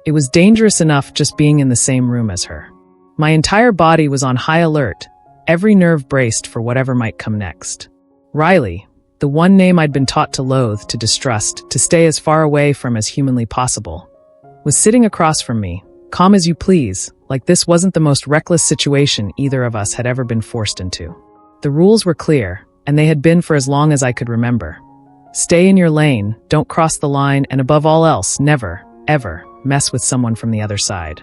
It was dangerous enough just being in the same room as her. My entire body was on high alert, every nerve braced for whatever might come next. Riley, the one name I'd been taught to loathe, to distrust, to stay as far away from as humanly possible, was sitting across from me, calm as you please, like this wasn't the most reckless situation either of us had ever been forced into. The rules were clear, and they had been for as long as I could remember. Stay in your lane, don't cross the line, and above all else, never, ever, mess with someone from the other side.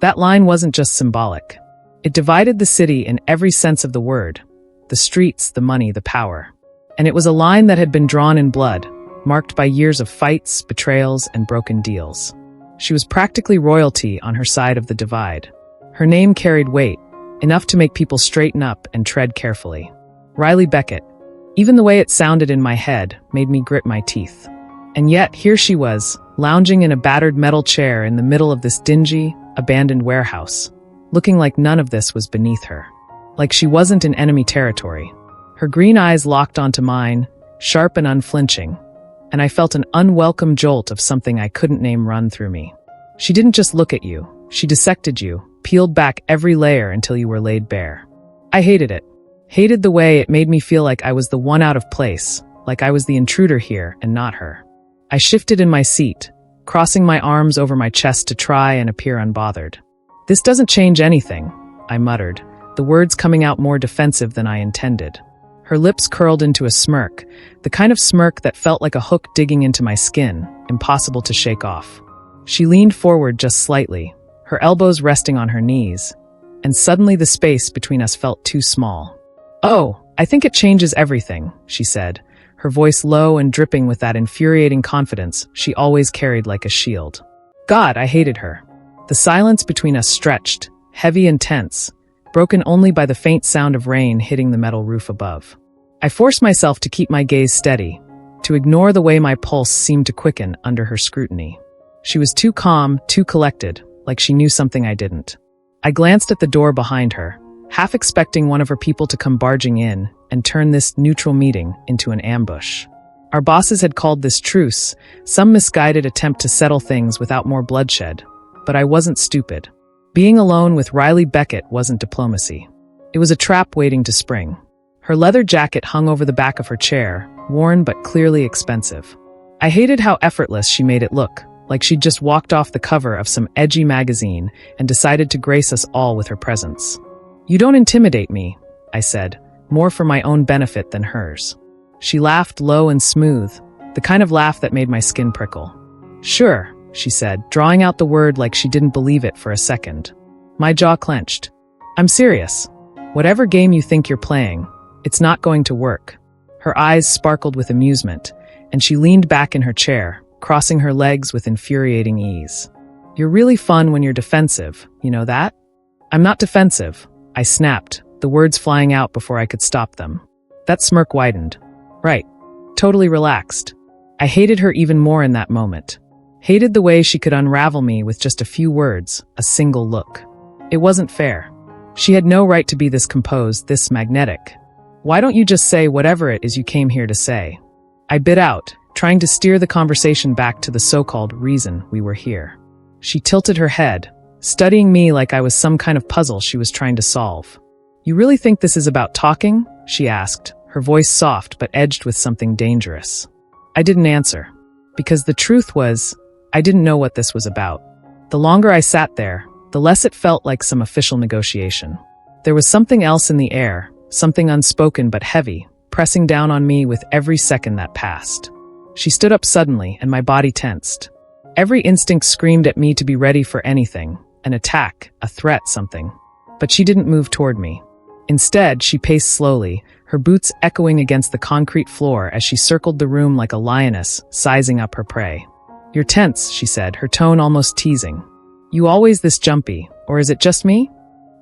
That line wasn't just symbolic. It divided the city in every sense of the word. The streets, the money, the power. And it was a line that had been drawn in blood, marked by years of fights, betrayals, and broken deals. She was practically royalty on her side of the divide. Her name carried weight, enough to make people straighten up and tread carefully. Riley Beckett. Even the way it sounded in my head made me grit my teeth. And yet, here she was, lounging in a battered metal chair in the middle of this dingy, abandoned warehouse, looking like none of this was beneath her. Like she wasn't in enemy territory. Her green eyes locked onto mine, sharp and unflinching, and I felt an unwelcome jolt of something I couldn't name run through me. She didn't just look at you, she dissected you, peeled back every layer until you were laid bare. I hated it. Hated the way it made me feel like I was the one out of place, like I was the intruder here and not her. I shifted in my seat, crossing my arms over my chest to try and appear unbothered. "This doesn't change anything," I muttered, the words coming out more defensive than I intended. Her lips curled into a smirk, the kind of smirk that felt like a hook digging into my skin, impossible to shake off. She leaned forward just slightly, her elbows resting on her knees, and suddenly the space between us felt too small. "Oh, I think it changes everything," she said, her voice low and dripping with that infuriating confidence she always carried like a shield. God, I hated her. The silence between us stretched, heavy and tense, broken only by the faint sound of rain hitting the metal roof above. I forced myself to keep my gaze steady, to ignore the way my pulse seemed to quicken under her scrutiny. She was too calm, too collected, like she knew something I didn't. I glanced at the door behind her, half expecting one of her people to come barging in and turn this neutral meeting into an ambush. Our bosses had called this truce, some misguided attempt to settle things without more bloodshed, but I wasn't stupid. Being alone with Riley Beckett wasn't diplomacy. It was a trap waiting to spring. Her leather jacket hung over the back of her chair, worn but clearly expensive. I hated how effortless she made it look, like she'd just walked off the cover of some edgy magazine and decided to grace us all with her presence. "You don't intimidate me," I said, more for my own benefit than hers. She laughed low and smooth, the kind of laugh that made my skin prickle. "Sure," she said, drawing out the word like she didn't believe it for a second. My jaw clenched. "I'm serious. Whatever game you think you're playing, it's not going to work." Her eyes sparkled with amusement, and she leaned back in her chair, crossing her legs with infuriating ease. "You're really fun when you're defensive, you know that?" "I'm not defensive," I snapped, the words flying out before I could stop them. That smirk widened. Right. Totally relaxed. I hated her even more in that moment. Hated the way she could unravel me with just a few words, a single look. It wasn't fair. She had no right to be this composed, this magnetic. "Why don't you just say whatever it is you came here to say?" I bit out, trying to steer the conversation back to the so-called reason we were here. She tilted her head, studying me like I was some kind of puzzle she was trying to solve. "You really think this is about talking?" she asked, her voice soft but edged with something dangerous. I didn't answer, because the truth was, I didn't know what this was about. The longer I sat there, the less it felt like some official negotiation. There was something else in the air, something unspoken but heavy, pressing down on me with every second that passed. She stood up suddenly, and my body tensed. Every instinct screamed at me to be ready for anything, an attack, a threat, something. But she didn't move toward me. Instead, she paced slowly, her boots echoing against the concrete floor as she circled the room like a lioness, sizing up her prey. "You're tense," she said, her tone almost teasing. "You always this jumpy, or is it just me?"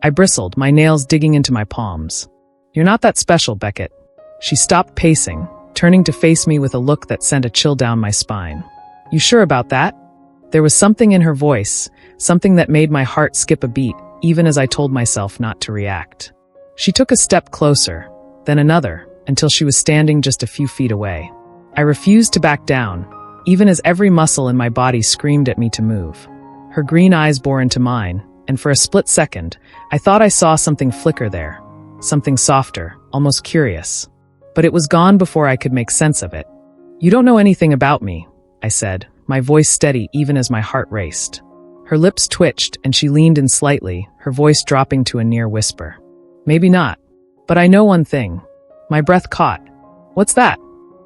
I bristled, my nails digging into my palms. "You're not that special, Beckett." She stopped pacing, turning to face me with a look that sent a chill down my spine. "You sure about that?" There was something in her voice, something that made my heart skip a beat, even as I told myself not to react. She took a step closer, then another, until she was standing just a few feet away. I refused to back down, even as every muscle in my body screamed at me to move. Her green eyes bore into mine, and for a split second, I thought I saw something flicker there. Something softer, almost curious. But it was gone before I could make sense of it. "You don't know anything about me," I said, my voice steady even as my heart raced. Her lips twitched and she leaned in slightly, her voice dropping to a near whisper. "Maybe not. But I know one thing." My breath caught. "What's that?"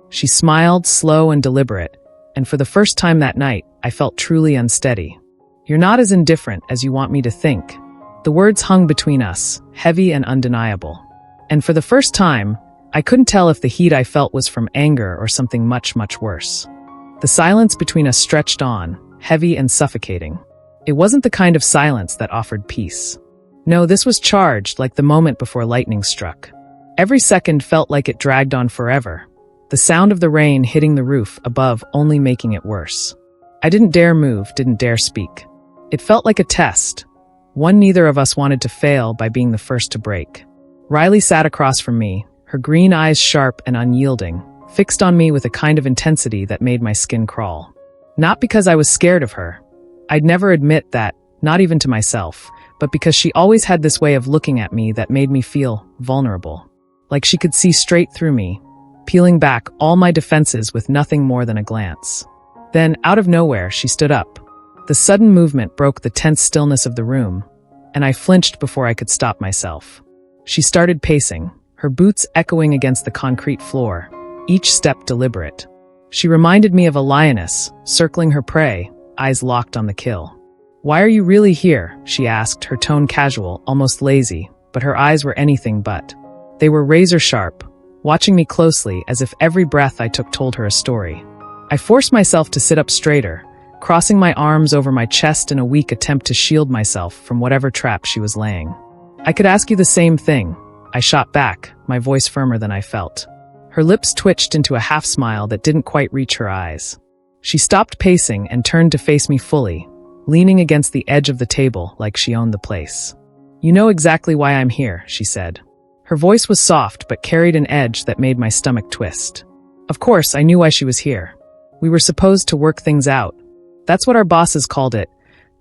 She smiled, slow and deliberate, and for the first time that night, I felt truly unsteady. "You're not as indifferent as you want me to think." The words hung between us, heavy and undeniable. And for the first time, I couldn't tell if the heat I felt was from anger or something much, much worse. The silence between us stretched on, heavy and suffocating. It wasn't the kind of silence that offered peace. No, this was charged like the moment before lightning struck. Every second felt like it dragged on forever, the sound of the rain hitting the roof above only making it worse. I didn't dare move, didn't dare speak. It felt like a test, one neither of us wanted to fail by being the first to break. Riley sat across from me, her green eyes sharp and unyielding, fixed on me with a kind of intensity that made my skin crawl. Not because I was scared of her. I'd never admit that, not even to myself, but because she always had this way of looking at me that made me feel vulnerable. Like she could see straight through me, peeling back all my defenses with nothing more than a glance. Then, out of nowhere, she stood up. The sudden movement broke the tense stillness of the room, and I flinched before I could stop myself. She started pacing, her boots echoing against the concrete floor, each step deliberate. She reminded me of a lioness, circling her prey, eyes locked on the kill. "Why are you really here?" she asked, her tone casual, almost lazy, but her eyes were anything but. They were razor-sharp, watching me closely as if every breath I took told her a story. I forced myself to sit up straighter, crossing my arms over my chest in a weak attempt to shield myself from whatever trap she was laying. "I could ask you the same thing," I shot back, my voice firmer than I felt. Her lips twitched into a half-smile that didn't quite reach her eyes. She stopped pacing and turned to face me fully, leaning against the edge of the table like she owned the place. "You know exactly why I'm here," she said. Her voice was soft but carried an edge that made my stomach twist. Of course, I knew why she was here. We were supposed to work things out. That's what our bosses called it,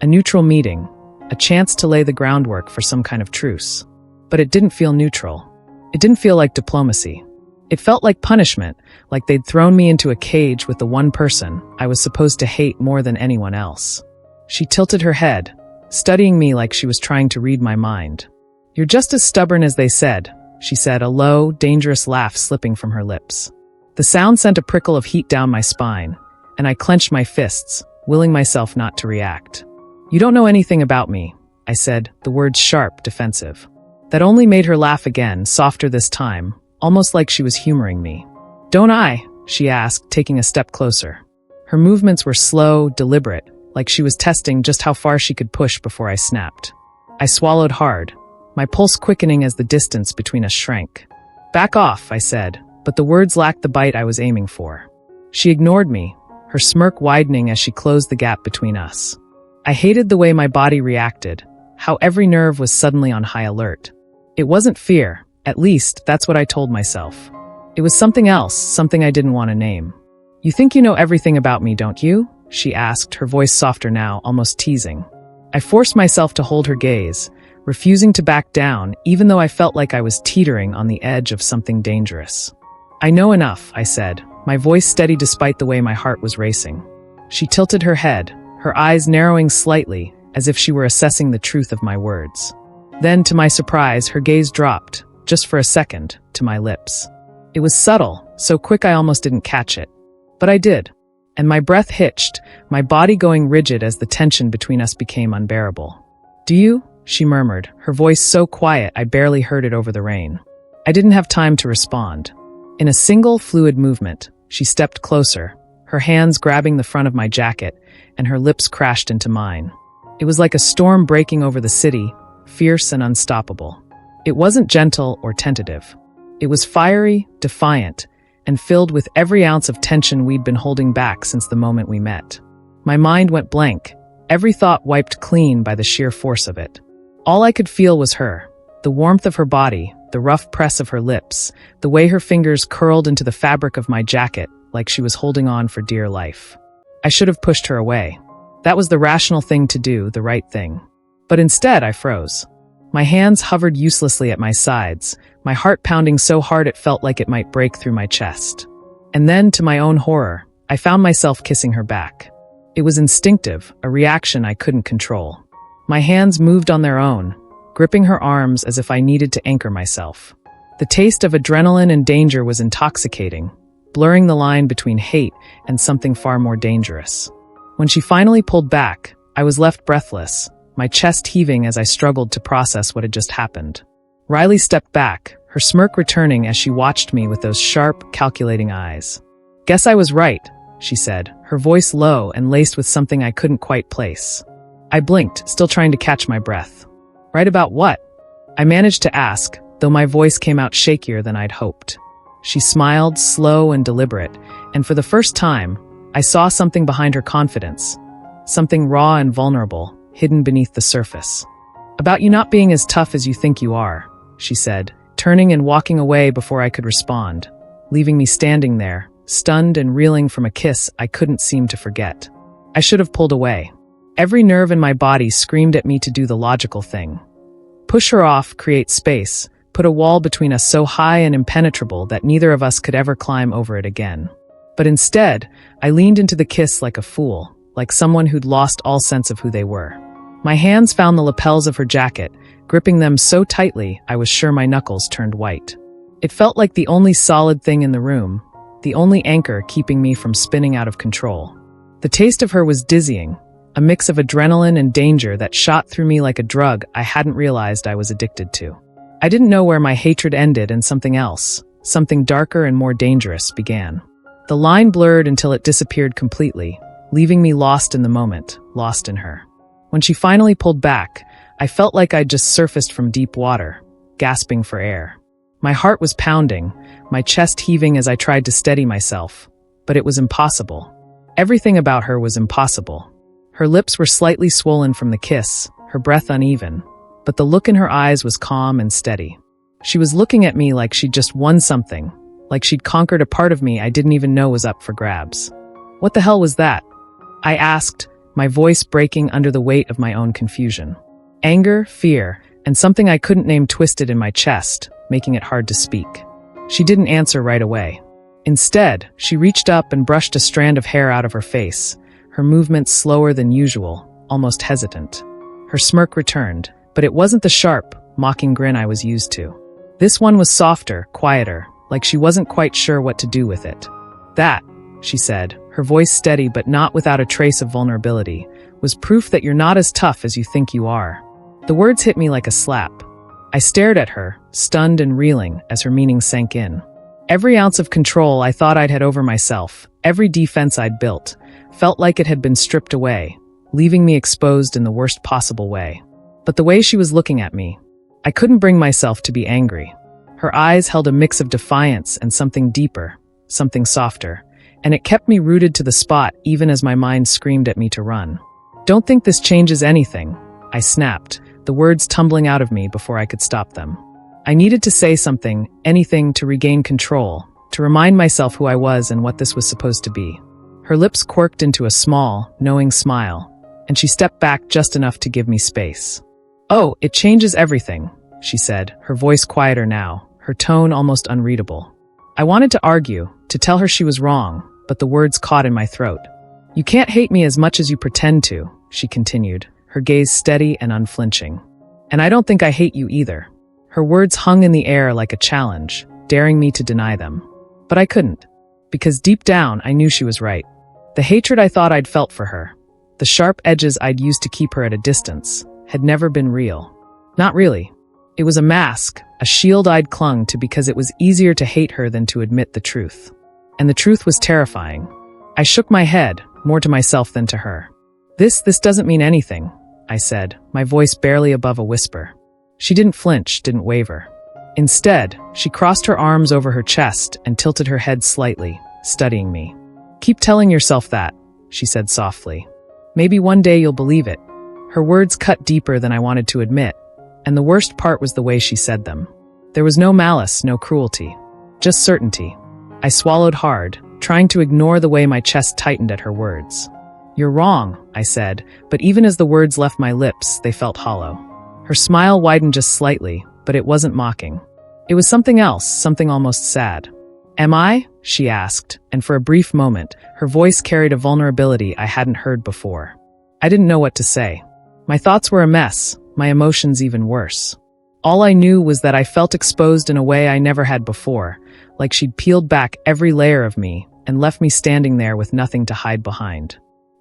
a neutral meeting, a chance to lay the groundwork for some kind of truce. But it didn't feel neutral. It didn't feel like diplomacy. It felt like punishment, like they'd thrown me into a cage with the one person I was supposed to hate more than anyone else. She tilted her head, studying me like she was trying to read my mind. "You're just as stubborn as they said," she said, a low, dangerous laugh slipping from her lips. The sound sent a prickle of heat down my spine, and I clenched my fists, willing myself not to react. "You don't know anything about me," I said, the words sharp, defensive. That only made her laugh again, softer this time, almost like she was humoring me. "Don't I?" she asked, taking a step closer. Her movements were slow, deliberate, like she was testing just how far she could push before I snapped. I swallowed hard, my pulse quickening as the distance between us shrank. "Back off," I said, but the words lacked the bite I was aiming for. She ignored me, her smirk widening as she closed the gap between us. I hated the way my body reacted, how every nerve was suddenly on high alert. It wasn't fear, at least that's what I told myself. It was something else, something I didn't want to name. "You think you know everything about me, don't you?" she asked, her voice softer now, almost teasing. I forced myself to hold her gaze, refusing to back down, even though I felt like I was teetering on the edge of something dangerous. "I know enough," I said, my voice steady despite the way my heart was racing. She tilted her head, her eyes narrowing slightly, as if she were assessing the truth of my words. Then, to my surprise, her gaze dropped, just for a second, to my lips. It was subtle, so quick I almost didn't catch it. But I did. And my breath hitched, my body going rigid as the tension between us became unbearable. "Do you?" she murmured, her voice so quiet I barely heard it over the rain. I didn't have time to respond. In a single, fluid movement, she stepped closer, her hands grabbing the front of my jacket, and her lips crashed into mine. It was like a storm breaking over the city, fierce and unstoppable. It wasn't gentle or tentative. It was fiery, defiant, and filled with every ounce of tension we'd been holding back since the moment we met. My mind went blank, every thought wiped clean by the sheer force of it. All I could feel was her, the warmth of her body, the rough press of her lips, the way her fingers curled into the fabric of my jacket like she was holding on for dear life. I should have pushed her away. That was the rational thing to do, the right thing. But instead, I froze. My hands hovered uselessly at my sides, my heart pounding so hard it felt like it might break through my chest. And then, to my own horror, I found myself kissing her back. It was instinctive, a reaction I couldn't control. My hands moved on their own, gripping her arms as if I needed to anchor myself. The taste of adrenaline and danger was intoxicating, blurring the line between hate and something far more dangerous. When she finally pulled back, I was left breathless, my chest heaving as I struggled to process what had just happened. Riley stepped back, her smirk returning as she watched me with those sharp, calculating eyes. "Guess I was right," she said, her voice low and laced with something I couldn't quite place. I blinked, still trying to catch my breath. "Right about what?" I managed to ask, though my voice came out shakier than I'd hoped. She smiled, slow and deliberate, and for the first time, I saw something behind her confidence, something raw and vulnerable, hidden beneath the surface. "About you not being as tough as you think you are," she said, turning and walking away before I could respond, leaving me standing there, stunned and reeling from a kiss I couldn't seem to forget. I should have pulled away. Every nerve in my body screamed at me to do the logical thing. Push her off, create space, put a wall between us so high and impenetrable that neither of us could ever climb over it again. But instead, I leaned into the kiss like a fool, like someone who'd lost all sense of who they were. My hands found the lapels of her jacket, gripping them so tightly I was sure my knuckles turned white. It felt like the only solid thing in the room, the only anchor keeping me from spinning out of control. The taste of her was dizzying, a mix of adrenaline and danger that shot through me like a drug I hadn't realized I was addicted to. I didn't know where my hatred ended and something else, something darker and more dangerous, began. The line blurred until it disappeared completely, leaving me lost in the moment, lost in her. When she finally pulled back, I felt like I'd just surfaced from deep water, gasping for air. My heart was pounding, my chest heaving as I tried to steady myself, but it was impossible. Everything about her was impossible. Her lips were slightly swollen from the kiss, her breath uneven, but the look in her eyes was calm and steady. She was looking at me like she'd just won something, like she'd conquered a part of me I didn't even know was up for grabs. "What the hell was that?" I asked, my voice breaking under the weight of my own confusion. Anger, fear, and something I couldn't name twisted in my chest, making it hard to speak. She didn't answer right away. Instead, she reached up and brushed a strand of hair out of her face, her movements slower than usual, almost hesitant. Her smirk returned, but it wasn't the sharp, mocking grin I was used to. This one was softer, quieter, like she wasn't quite sure what to do with it. "That," she said, her voice steady but not without a trace of vulnerability, "was proof that you're not as tough as you think you are." The words hit me like a slap. I stared at her, stunned and reeling, as her meaning sank in. Every ounce of control I thought I'd had over myself, every defense I'd built, felt like it had been stripped away, leaving me exposed in the worst possible way. But the way she was looking at me, I couldn't bring myself to be angry. Her eyes held a mix of defiance and something deeper, something softer, and it kept me rooted to the spot even as my mind screamed at me to run. "Don't think this changes anything," I snapped, the words tumbling out of me before I could stop them. I needed to say something, anything to regain control, to remind myself who I was and what this was supposed to be. Her lips quirked into a small, knowing smile, and she stepped back just enough to give me space. "Oh, it changes everything," she said, her voice quieter now, her tone almost unreadable. I wanted to argue, to tell her she was wrong, but the words caught in my throat. "You can't hate me as much as you pretend to," she continued, her gaze steady and unflinching. "And I don't think I hate you either." Her words hung in the air like a challenge, daring me to deny them. But I couldn't, because deep down I knew she was right. The hatred I thought I'd felt for her, the sharp edges I'd used to keep her at a distance, had never been real. Not really. It was a mask, a shield I'd clung to because it was easier to hate her than to admit the truth. And the truth was terrifying. I shook my head, more to myself than to her. This doesn't mean anything," I said, my voice barely above a whisper. She didn't flinch, didn't waver. Instead, she crossed her arms over her chest and tilted her head slightly, studying me. "Keep telling yourself that," she said softly. "Maybe one day you'll believe it." Her words cut deeper than I wanted to admit, and the worst part was the way she said them. There was no malice, no cruelty, just certainty. I swallowed hard, trying to ignore the way my chest tightened at her words. "You're wrong," I said, but even as the words left my lips, they felt hollow. Her smile widened just slightly, but it wasn't mocking. It was something else, something almost sad. "Am I?" she asked, and for a brief moment, her voice carried a vulnerability I hadn't heard before. I didn't know what to say. My thoughts were a mess, my emotions even worse. All I knew was that I felt exposed in a way I never had before, like she'd peeled back every layer of me and left me standing there with nothing to hide behind.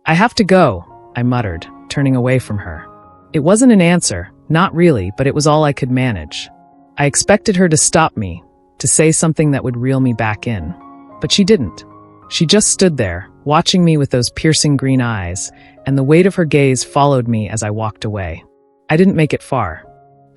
"I have to go," I muttered, turning away from her. It wasn't an answer, not really, but it was all I could manage. I expected her to stop me, to say something that would reel me back in. But she didn't. She just stood there, watching me with those piercing green eyes, and the weight of her gaze followed me as I walked away. I didn't make it far.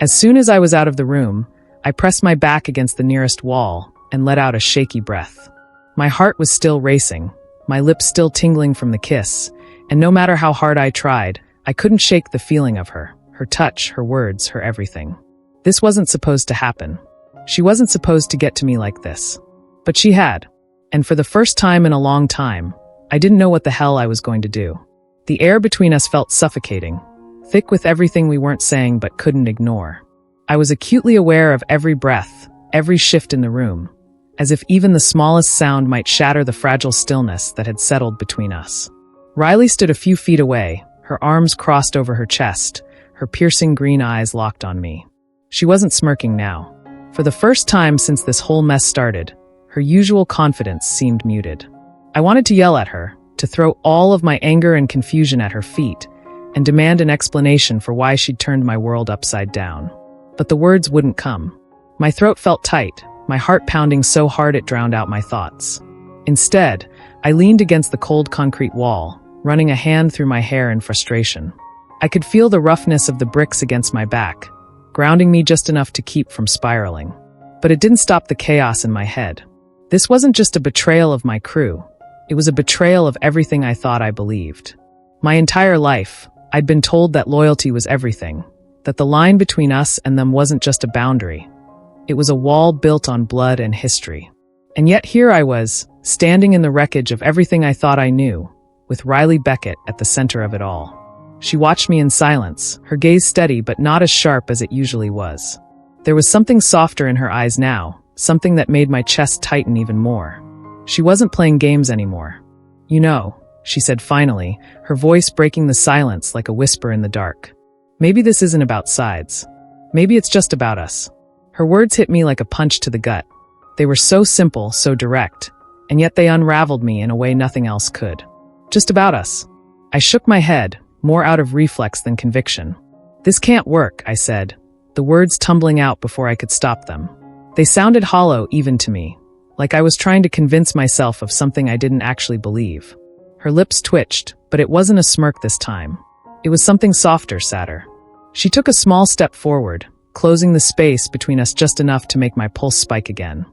As soon as I was out of the room, I pressed my back against the nearest wall and let out a shaky breath. My heart was still racing, my lips still tingling from the kiss, and no matter how hard I tried, I couldn't shake the feeling of her touch, her words, her everything. This wasn't supposed to happen. She wasn't supposed to get to me like this. But she had. And for the first time in a long time, I didn't know what the hell I was going to do. The air between us felt suffocating, thick with everything we weren't saying but couldn't ignore. I was acutely aware of every breath, every shift in the room, as if even the smallest sound might shatter the fragile stillness that had settled between us. Riley stood a few feet away, her arms crossed over her chest, her piercing green eyes locked on me. She wasn't smirking now. For the first time since this whole mess started, her usual confidence seemed muted. I wanted to yell at her, to throw all of my anger and confusion at her feet, and demand an explanation for why she'd turned my world upside down. But the words wouldn't come. My throat felt tight, my heart pounding so hard it drowned out my thoughts. Instead, I leaned against the cold concrete wall, running a hand through my hair in frustration. I could feel the roughness of the bricks against my back, grounding me just enough to keep from spiraling. But it didn't stop the chaos in my head. This wasn't just a betrayal of my crew. It was a betrayal of everything I thought I believed. My entire life, I'd been told that loyalty was everything, that the line between us and them wasn't just a boundary. It was a wall built on blood and history. And yet here I was, standing in the wreckage of everything I thought I knew, with Riley Beckett at the center of it all. She watched me in silence, her gaze steady but not as sharp as it usually was. There was something softer in her eyes now, something that made my chest tighten even more. She wasn't playing games anymore. "You know," she said finally, her voice breaking the silence like a whisper in the dark. "Maybe this isn't about sides. Maybe it's just about us." Her words hit me like a punch to the gut. They were so simple, so direct, and yet they unraveled me in a way nothing else could. "Just about us." I shook my head, more out of reflex than conviction. "This can't work," I said, the words tumbling out before I could stop them. They sounded hollow even to me, like I was trying to convince myself of something I didn't actually believe. Her lips twitched, but it wasn't a smirk this time. It was something softer, sadder. She took a small step forward, closing the space between us just enough to make my pulse spike again.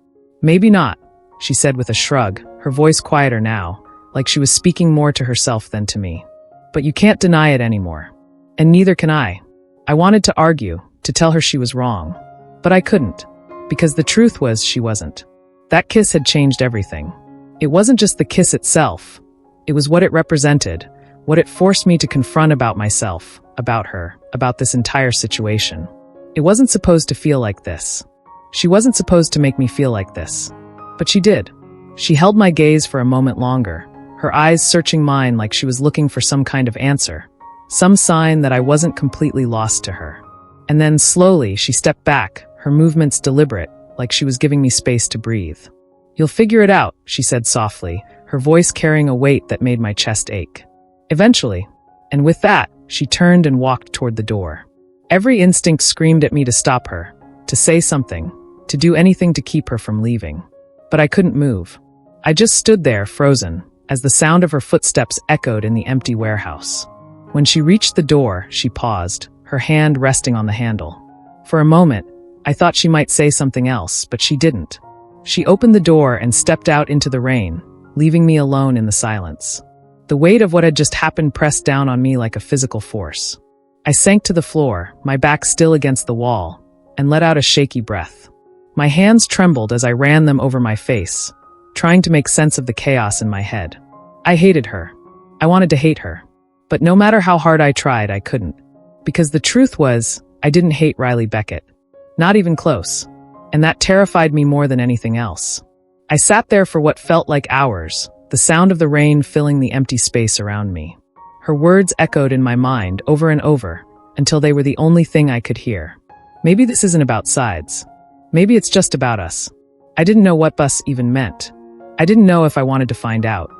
"Maybe not," she said with a shrug, her voice quieter now, like she was speaking more to herself than to me. "But you can't deny it anymore. And neither can I." I wanted to argue, to tell her she was wrong. But I couldn't, because the truth was she wasn't. That kiss had changed everything. It wasn't just the kiss itself. It was what it represented, what it forced me to confront about myself, about her, about this entire situation. It wasn't supposed to feel like this. She wasn't supposed to make me feel like this. But she did. She held my gaze for a moment longer, her eyes searching mine like she was looking for some kind of answer, some sign that I wasn't completely lost to her. And then slowly she stepped back, her movements deliberate, like she was giving me space to breathe. "You'll figure it out," she said softly, her voice carrying a weight that made my chest ache. "Eventually." And with that, she turned and walked toward the door. Every instinct screamed at me to stop her, to say something, to do anything to keep her from leaving. But I couldn't move. I just stood there, frozen, as the sound of her footsteps echoed in the empty warehouse. When she reached the door, she paused, her hand resting on the handle. For a moment, I thought she might say something else, but she didn't. She opened the door and stepped out into the rain, leaving me alone in the silence. The weight of what had just happened pressed down on me like a physical force. I sank to the floor, my back still against the wall, and let out a shaky breath. My hands trembled as I ran them over my face, trying to make sense of the chaos in my head. I hated her. I wanted to hate her. But no matter how hard I tried, I couldn't. Because the truth was, I didn't hate Riley Beckett. Not even close. And that terrified me more than anything else. I sat there for what felt like hours, the sound of the rain filling the empty space around me. Her words echoed in my mind over and over, until they were the only thing I could hear. Maybe this isn't about sides. Maybe it's just about us. I didn't know what bus even meant. I didn't know if I wanted to find out.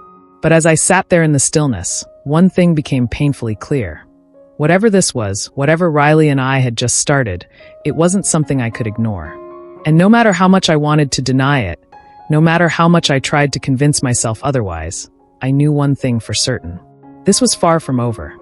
But as I sat there in the stillness, one thing became painfully clear. Whatever this was, whatever Riley and I had just started, it wasn't something I could ignore. And no matter how much I wanted to deny it, no matter how much I tried to convince myself otherwise, I knew one thing for certain. This was far from over.